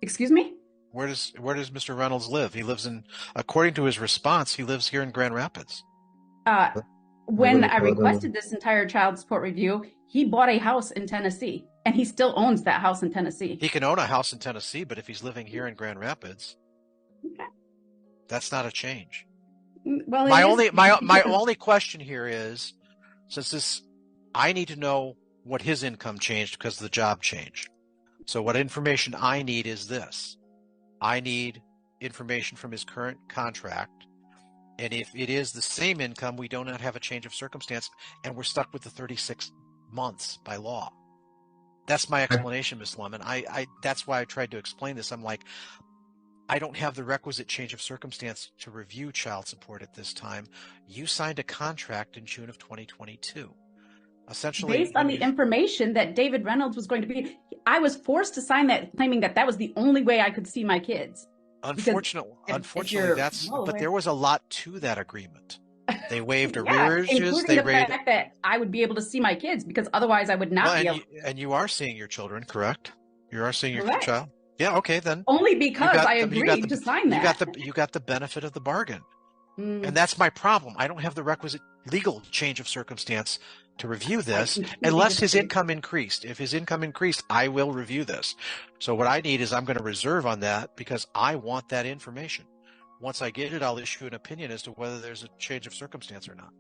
Excuse me? Where does Mr. Reynolds live? He lives according to his response, he lives here in Grand Rapids. Uh, I when live I in Florida. requested this entire child support review, he bought a house in Tennessee, and he still owns that house in Tennessee. He can own a house in Tennessee, but if he's living here in Grand Rapids, Okay. that's not a change. Well, My it only is my because only question here is, I need to know what his income changed because the job changed. So what information I need is this. I need information from his current contract, and if it is the same income, we do not have a change of circumstance, and we're stuck with the 36 months by law. That's my explanation, Ms. Lemon. That's why I tried to explain this. I'm like, I don't have the requisite change of circumstance to review child support at this time. You signed a contract in June of 2022. Essentially, based on the information that David Reynolds was going to be, I was forced to sign that, claiming that that was the only way I could see my kids. Unfortunately, but there was a lot to that agreement. They waived arrearages, including the fact that I would be able to see my kids, because otherwise I would not be able. And you are seeing your children, correct? You are seeing your Correct. child. Yeah, okay, then. Only because I agreed to sign that. You got the benefit of the bargain. And that's my problem. I don't have the requisite legal change of circumstance to review this unless his income increased. If his income increased, I will review this. So what I need is I'm going to reserve on that because I want that information. Once I get it, I'll issue an opinion as to whether there's a change of circumstance or not.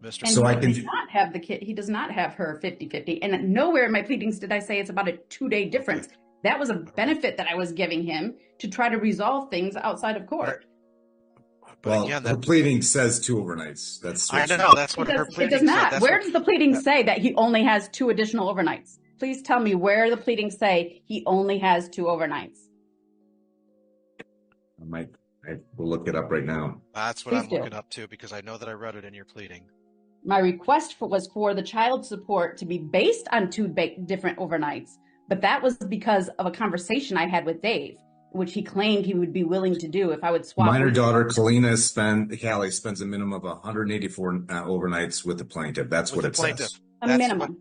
Mr. And so he does not have the kid. He does not have her 50-50. And nowhere in my pleadings did I say it's about a 2-day difference. Okay. That was a benefit that I was giving him to try to resolve things outside of court. But again, her pleading says 2 overnights. I don't know. That's what her pleading says. It does not. Where does the pleading say that he only has 2 additional overnights? Please tell me where the pleadings say he only has 2 overnights. I will look it up right now. That's what I'm looking up too, because I know that I read it in your pleading. My request was for the child support to be based on 2 different overnights, but that was because of a conversation I had with Dave, which he claimed he would be willing to do if I would swap. Minor daughter Callie spends a minimum of 184 overnights with the plaintiff. That's what it says. A minimum.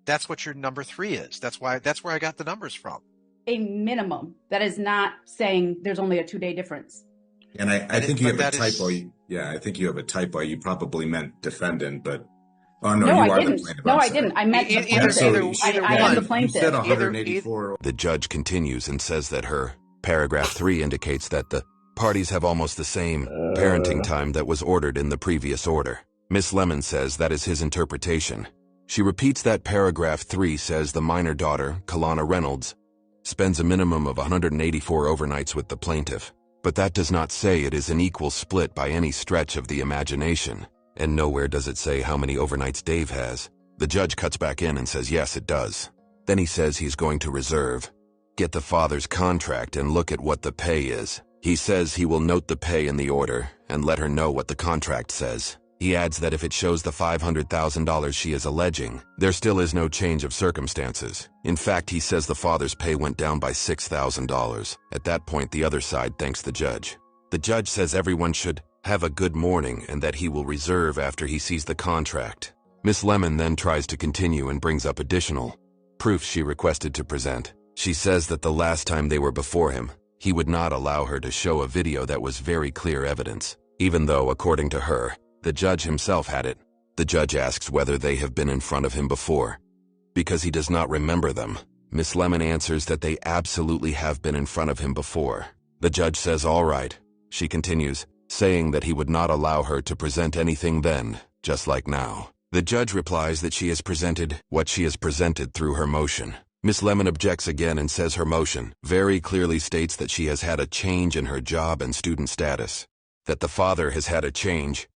That's what your number 3 is. That's where I got the numbers from. A minimum. That is not saying there's only a 2-day difference. And I think you have a typo. Yeah, I think you have a typo. You probably meant defendant, but no, you are the plaintiff. No, I didn't. I meant the plaintiff. I am the plaintiff. You said 184. The judge continues and says that her paragraph 3 indicates that the parties have almost the same parenting time that was ordered in the previous order. Miss Lemon says that is his interpretation. She repeats that paragraph 3 says the minor daughter, Kalana Reynolds, spends a minimum of 184 overnights with the plaintiff. But that does not say it is an equal split by any stretch of the imagination. And nowhere does it say how many overnights Dave has. The judge cuts back in and says yes, it does. Then he says he's going to reserve, get the father's contract and look at what the pay is. He says he will note the pay in the order and let her know what the contract says. He adds that if it shows the $500,000 she is alleging, there still is no change of circumstances. In fact, he says the father's pay went down by $6,000. At that point, the other side thanks the judge. The judge says everyone should have a good morning and that he will reserve after he sees the contract. Miss Lemon then tries to continue and brings up additional proof she requested to present. She says that the last time they were before him, he would not allow her to show a video that was very clear evidence, even though, according to her, the judge himself had it. The judge asks whether they have been in front of him before. Because he does not remember them, Miss Lemon answers that they absolutely have been in front of him before. The judge says all right. She continues, saying that he would not allow her to present anything then, just like now. The judge replies that she has presented what she has presented through her motion. Miss Lemon objects again and says her motion very clearly states that she has had a change in her job and student status, that the father has had a change,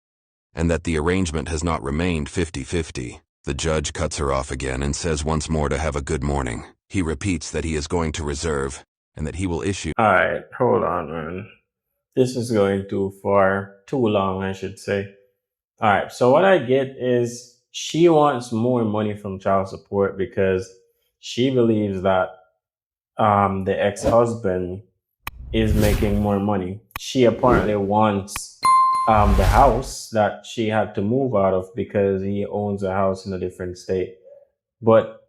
and that the arrangement has not remained 50-50. The judge cuts her off again and says once more to have a good morning. He repeats that he is going to reserve and that he will issue. All right, hold on, man. This is going too long, I should say. All right, so what I get is she wants more money from child support because she believes that the ex-husband is making more money. She apparently wants the house that she had to move out of because he owns a house in a different state. But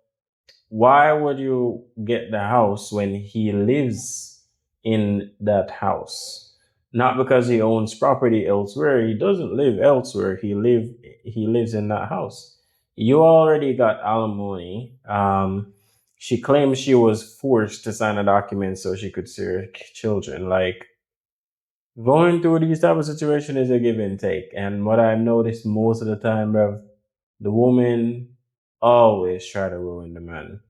why would you get the house when he lives in that house. Not because he owns property elsewhere. He doesn't live elsewhere. He lives in that house. You already got alimony. She claims she was forced to sign a document so she could see her children. Like, going through these type of situations is a give and take. And what I've noticed most of the time, bruv, the woman always try to ruin the man.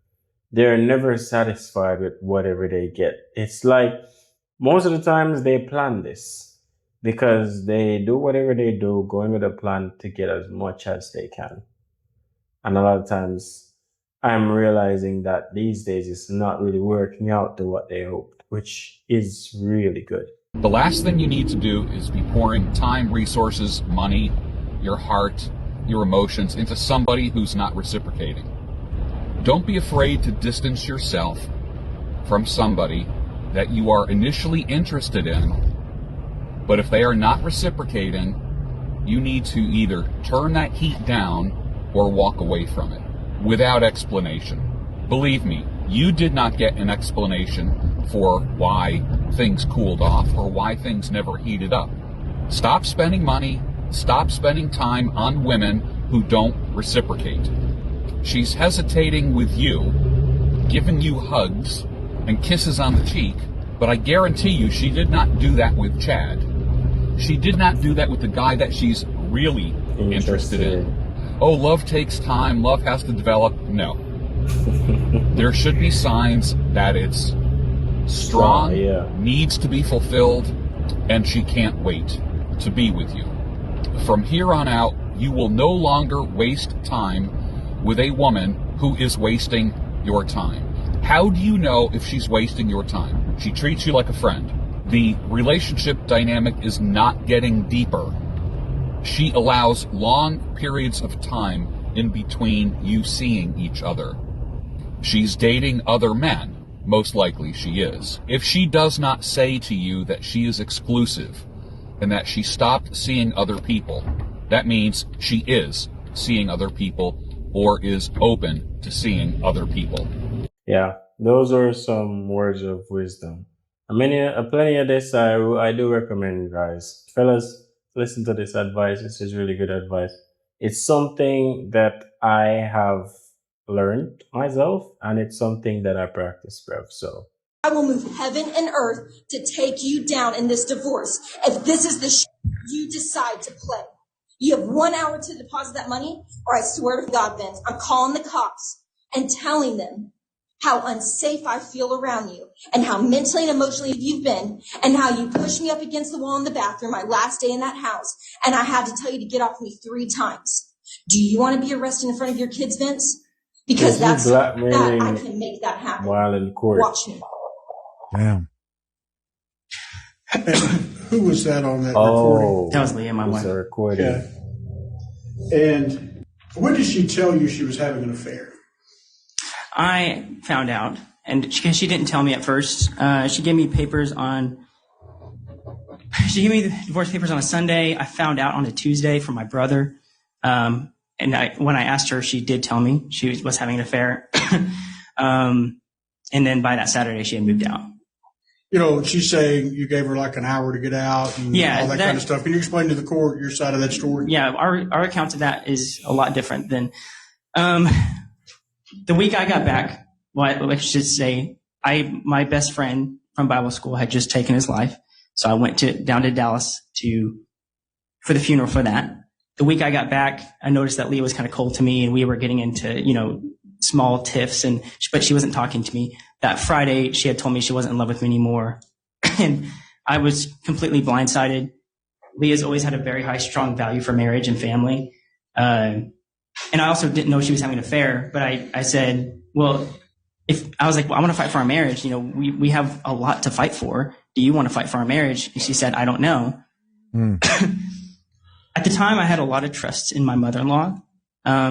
They're never satisfied with whatever they get. It's like most of the times they plan this because they do whatever they do, going with a plan to get as much as they can. And a lot of times I'm realizing that these days it's not really working out to what they hoped, which is really good. The last thing you need to do is be pouring time, resources, money, your heart, your emotions into somebody who's not reciprocating. Don't be afraid to distance yourself from somebody that you are initially interested in, but if they are not reciprocating, you need to either turn that heat down or walk away from it without explanation. Believe me, you did not get an explanation for why things cooled off or why things never heated up. Stop spending money, stop spending time on women who don't reciprocate. She's hesitating with you, giving you hugs and kisses on the cheek, but I guarantee you she did not do that with Chad. She did not do that with the guy that she's really interested in. Oh, love takes time, love has to develop. No. There should be signs that it's strong, needs to be fulfilled, and she can't wait to be with you. From here on out, you will no longer waste time with a woman who is wasting your time. How do you know if she's wasting your time? She treats you like a friend. The relationship dynamic is not getting deeper. She allows long periods of time in between you seeing each other. She's dating other men. Most likely she is. If she does not say to you that she is exclusive and that she stopped seeing other people, that means she is seeing other people or is open to seeing other people. Yeah, those are some words of wisdom. Plenty of this I do recommend, you guys. Fellas, listen to this advice. This is really good advice. It's something that I have learned myself, and it's something that I practice, Rev. So I will move heaven and earth to take you down in this divorce if this is the you decide to play. You have 1 hour to deposit that money, or I swear to God, Vince, I'm calling the cops and telling them how unsafe I feel around you and how mentally and emotionally you've been and how you pushed me up against the wall in the bathroom my last day in that house, and I had to tell you to get off me 3 times. Do you want to be arrested in front of your kids, Vince? Because that's that I can make that happen. While in court. Watch me. Damn. Who was that on that recording? That was Leah, my wife. Recording. Yeah. And when did she tell you she was having an affair? I found out, and she didn't tell me at first. She gave me the divorce papers on a Sunday. I found out on a Tuesday from my brother. And when I asked her, she did tell me she was having an affair. And then by that Saturday, she had moved out. You know, she's saying you gave her like an hour to get out and all that kind of stuff. Can you explain to the court your side of that story? Yeah, our account of that is a lot different than the week I got back. Well, let's just say my best friend from Bible school had just taken his life, so I went down to Dallas for the funeral for that. The week I got back, I noticed that Leah was kind of cold to me, and we were getting into small tiffs, but she wasn't talking to me. That Friday, she had told me she wasn't in love with me anymore, and I was completely blindsided. Leah's always had a very high, strong value for marriage and family, and I also didn't know she was having an affair. But I said, well, I want to fight for our marriage. We have a lot to fight for. Do you want to fight for our marriage? And she said, I don't know. At the time, I had a lot of trust in my mother-in-law.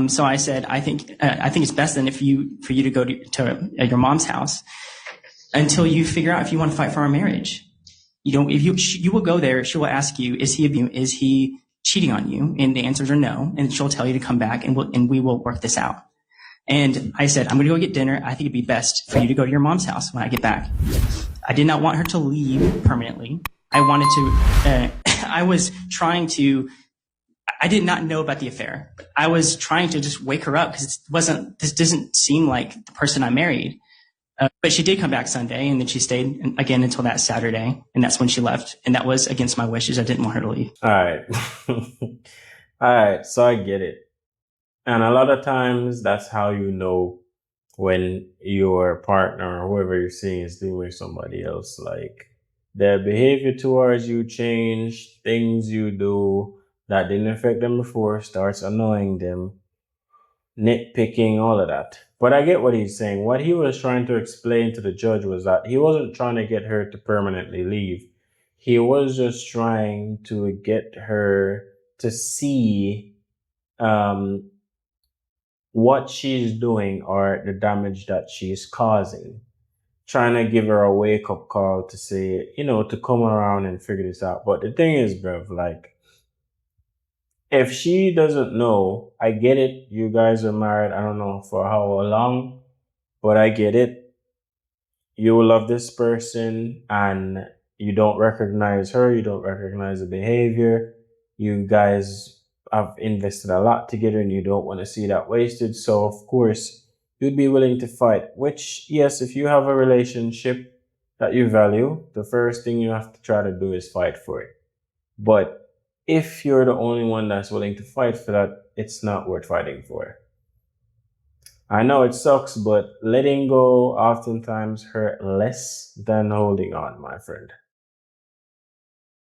So I said, I think it's best then for you to go to your mom's house until you figure out if you want to fight for our marriage. If you will go there, she will ask you, is he cheating on you? And the answers are no. And she'll tell you to come back and we will work this out. And I said, I'm going to go get dinner. I think it'd be best for you to go to your mom's house when I get back. I did not want her to leave permanently. I wanted to, I did not know about the affair. I was trying to just wake her up because this doesn't seem like the person I married. But she did come back Sunday, and then she stayed again until that Saturday, and that's when she left. And that was against my wishes. I didn't want her to leave. All right. All right. So I get it. And a lot of times that's how you know when your partner or whoever you're seeing is doing with somebody else. Like their behavior towards you change, things you do that didn't affect them before starts annoying them, nitpicking, all of that. But I get what he's saying. What he was trying to explain to the judge was that he wasn't trying to get her to permanently leave. He was just trying to get her to see what she's doing or the damage that she's causing. Trying to give her a wake-up call to say, to come around and figure this out. But the thing is, bruv, like, if she doesn't know, I get it. You guys are married, I don't know for how long, but I get it. You love this person and you don't recognize her, you don't recognize the behavior. You guys have invested a lot together and you don't want to see that wasted. So, of course, you'd be willing to fight, which, yes, if you have a relationship that you value, the first thing you have to try to do is fight for it. But if you're the only one that's willing to fight for that, it's not worth fighting for. I know it sucks, but letting go oftentimes hurt less than holding on, my friend.